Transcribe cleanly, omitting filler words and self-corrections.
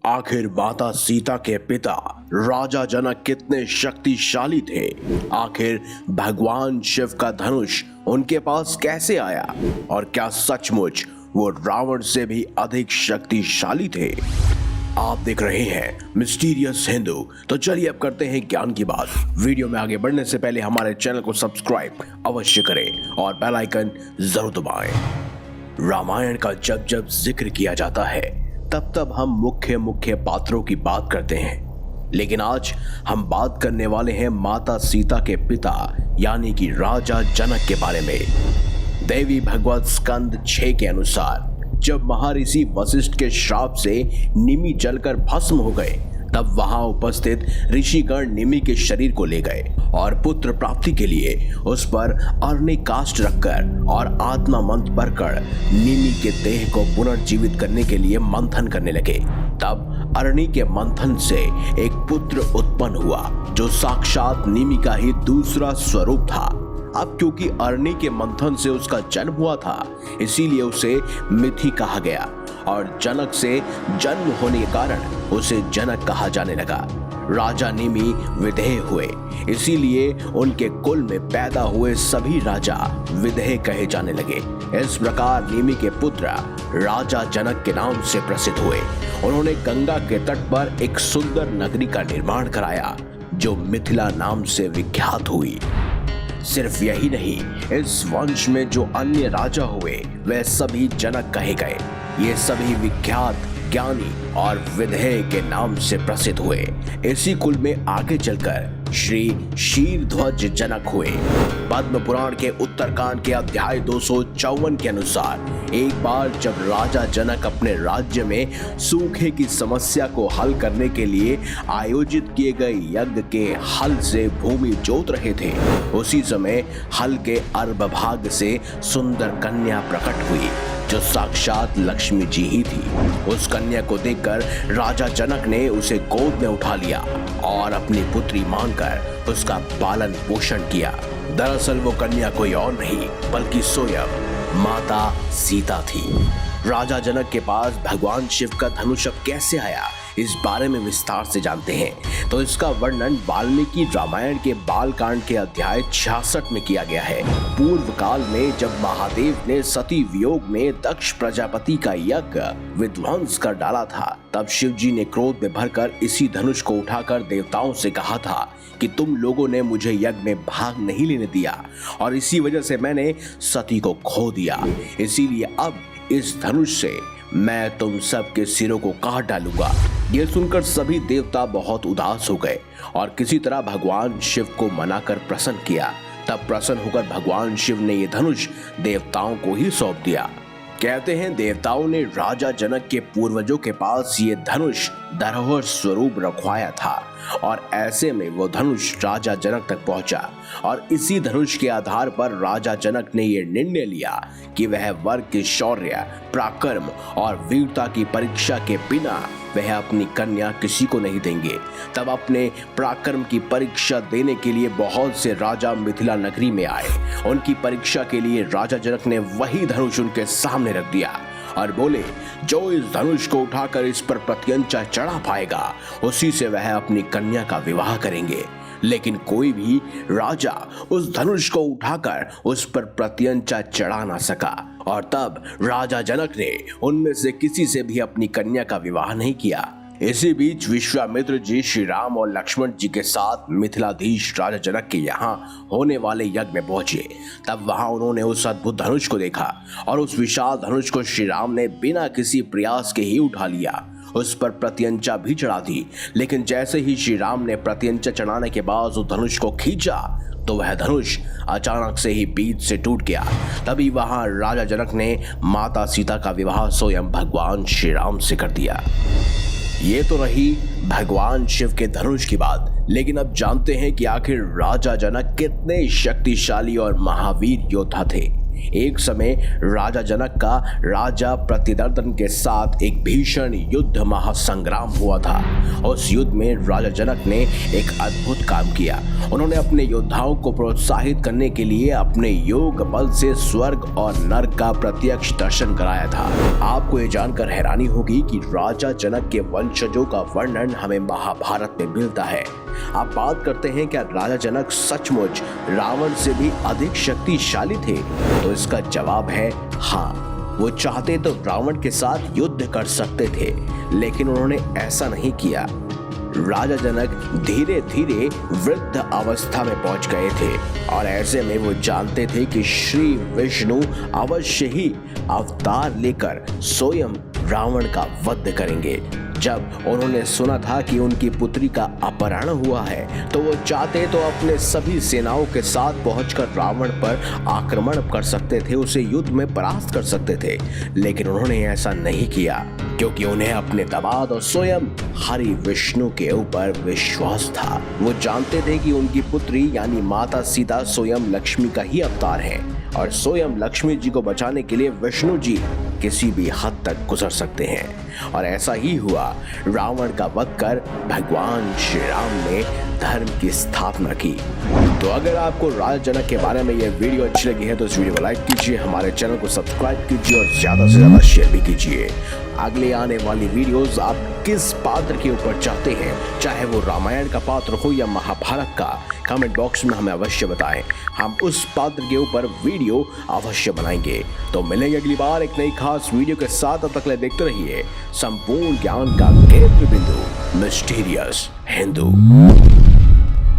आखिर माता सीता के पिता राजा जनक कितने शक्तिशाली थे? आखिर भगवान शिव का धनुष उनके पास कैसे आया? और क्या सचमुच वो रावण से भी अधिक शक्तिशाली थे? आप देख रहे हैं मिस्टीरियस हिंदू। तो चलिए अब करते हैं ज्ञान की बात। वीडियो में आगे बढ़ने से पहले हमारे चैनल को सब्सक्राइब अवश्य करें और बेल आइकन जरूर दबाएं। रामायण का जब जब जिक्र किया जाता है तब तब हम मुख्य पात्रों की बात करते हैं, लेकिन आज हम बात करने वाले हैं माता सीता के पिता यानी कि राजा जनक के बारे में। देवी भगवत स्कंद 6 के अनुसार जब महर्षि वशिष्ठ के श्राप से निमि जलकर भस्म हो गए, तब वहां उपस्थित ऋषिगण निमि के शरीर को ले गए और पुत्र प्राप्ति के लिए उस पर अग्नि काष्ठ रखकर और आत्मा मंत्र भरकर निमि के देह को पुनर्जीवित करने के लिए मंथन करने लगे। तब अग्नि के मंथन से एक पुत्र उत्पन्न हुआ जो साक्षात निमि का ही दूसरा स्वरूप था। अब क्योंकि अग्नि के मंथन से उसका जन्म हुआ था, इसीलिए उसे मिथि कहा गया और जनक से जन्म होने के कारण उसे जनक कहा जाने लगा। राजा निमि विदेह हुए, इसीलिए उनके कुल में पैदा हुए सभी राजा विदेह कहे जाने लगे। इस प्रकार निमि के पुत्र राजा जनक के नाम से प्रसिद्ध हुए। उन्होंने गंगा के तट पर एक सुंदर नगरी का निर्माण कराया जो मिथिला नाम से विख्यात हुई। सिर्फ यही नहीं, इस वंश में जो अन्य राजा हुए वे सभी जनक कहे गए। ये सभी विख्यात, ज्ञानी और विधेय के नाम से प्रसिद्ध हुए। इसी कुल में आगे चलकर श्री शीरध्वज जनक हुए। पद्म पुराण के उत्तरकांड के अध्याय 254 के अनुसार एक बार जब राजा जनक अपने राज्य में सूखे की समस्या को हल करने के लिए आयोजित किए गए यज्ञ के हल से भूमि जोत रहे थे, उसी समय हल के अर्धभाग से सुंदर कन्या प्रकट हुई जो साक्षात लक्ष्मी जी ही थी। उस कन्या को देखकर राजा जनक ने उसे गोद में उठा लिया और अपनी पुत्री मानकर उसका पालन पोषण किया। दरअसल वो कन्या कोई और नहीं बल्कि स्वयं माता सीता थी। राजा जनक के पास भगवान शिव का धनुष अब कैसे आया, इस बारे में विस्तार से जानते हैं। तो इसका वर्णन वाल्मीकि रामायण के बालकांड के अध्याय 66 में किया गया है। पूर्व काल में जब महादेव ने सती वियोग में दक्ष प्रजापति का यज्ञ विध्वंस कर डाला था, तब शिव जी ने क्रोध में भरकर इसी धनुष को उठाकर देवताओं से कहा था कि तुम लोगों ने मुझे यज्ञ में भाग नहीं लेने दिया और इसी वजह से मैंने सती को खो दिया। इसीलिए अब इस धनुष से मैं तुम सब के सिरों को काट डालूंगा। ये सुनकर सभी देवता बहुत उदास हो गए और किसी तरह भगवान शिव को मनाकर प्रसन्न किया। तब प्रसन्न होकर भगवान शिव ने ये धनुष देवताओं को ही सौंप दिया। कहते हैं देवताओं ने राजा जनक के पूर्वजों के पास ये धनुष धरोहर स्वरूप रखवाया था और ऐसे में वो धनुष राजा जनक तक पहुंचा और इसी धनुष के आधार पर राजा जनक ने ये निर्णय लिया कि वह वर के शौर्य, पराक्रम और वीरता की परीक्षा के बिना वह अपनी कन्या किसी को नहीं देंगे। तब अपने पराक्रम की परीक्षा देने के लिए बहुत से राजा मिथिला नगरी में आए। उनकी परीक्षा के लिए राजा जनक ने वही धनुष उनके सामने रख दिया और बोले, जो इस धनुष को उठाकर इस पर प्रत्यंचा चढ़ा पाएगा उसी से वह अपनी कन्या का विवाह करेंगे। लेकिन कोई भी राजा उस धनुष को उठाकर उस पर प्रत्यंचा चढ़ा ना सका और तब राजा जनक ने उनमें से किसी से भी अपनी कन्या का विवाह नहीं किया। इसी बीच विश्वामित्र जी श्री राम और लक्ष्मण जी के साथ मिथिलाधीश राजा जनक के यहाँ होने वाले यज्ञ में पहुंचे। तब वहां उन्होंने उस अद्भुत धनुष को देखा और उस विशाल धनुष को श्री राम ने बिना किसी प्रयास के ही उठा लिया। उस पर प्रत्यंचा भी चढ़ा दी, लेकिन जैसे ही श्री राम ने प्रत्यंचा चढ़ाने के बाद उस धनुष को खींचा तो वह धनुष अचानक से ही बीच से टूट गया। तभी वहां राजा जनक ने माता सीता का विवाह स्वयं भगवान श्री राम से कर दिया। ये तो रही भगवान शिव के धनुष की बात, लेकिन अब जानते हैं कि आखिर राजा जनक कितने शक्तिशाली और महावीर योद्धा थे। एक समय राजा जनक का राजा प्रतिदर्दन के साथ एक भीषण युद्ध महासंग्राम हुआ था। उस युद्ध में राजा जनक ने एक अद्भुत काम किया। उन्होंने अपने योद्धाओं को प्रोत्साहित करने के लिए अपने योग बल से स्वर्ग और नरक का प्रत्यक्ष दर्शन कराया था। आपको ये जानकर हैरानी होगी कि राजा जनक के वंशजों का वर्णन हमें महाभारत में मिलता है। आप बात करते हैं क्या राजा जनक सचमुच रावण से भी अधिक शक्तिशाली थे? तो इसका जवाब है हाँ। वो चाहते तो रावण के साथ युद्ध कर सकते थे, लेकिन उन्होंने ऐसा नहीं किया। राजा जनक धीरे धीरे वृद्ध अवस्था में पहुंच गए थे और ऐसे में वो जानते थे कि श्री विष्णु अवश्य ही अवतार लेकर स्वयं रावण का वध करेंगे। जब उन्होंने सुना था कि उनकी पुत्री का अपहरण हुआ है, तो वो चाहते तो अपने सभी सेनाओं के साथ पहुंचकर रावण पर आक्रमण कर सकते थे, उसे युद्ध में परास्त कर सकते थे, लेकिन उन्होंने ऐसा नहीं किया क्योंकि उन्हें अपने दामाद और स्वयं हरि विष्णु के ऊपर विश्वास था। वो जानते थे कि उनकी पुत्री यानी माता सीता स्वयं लक्ष्मी का ही अवतार है और स्वयं लक्ष्मी जी को बचाने के लिए विष्णु जी किसी भी हद तक गुजर सकते हैं। और ऐसा ही हुआ। रावण का वध कर भगवान श्री राम ने धर्म की स्थापना की। तो अगर आपको राजा जनक के बारे में यह वीडियो अच्छी लगी है तो इस वीडियो को लाइक कीजिए, हमारे चैनल को सब्सक्राइब कीजिए और ज्यादा से ज्यादा शेयर भी कीजिए। अगले आने वाली वीडियोस आप किस पात्र के ऊपर चाहते हैं, चाहे वो रामायण का पात्र हो या महाभारत का, कमेंट बॉक्स में हमें अवश्य बताएं। हम उस पात्र के ऊपर वीडियो अवश्य बनाएंगे। तो मिलेंगे अगली बार एक नई खास वीडियो के साथ। तब तक देखते रहिए संपूर्ण ज्ञान का केंद्र बिंदु मिस्टीरियस हिंदू।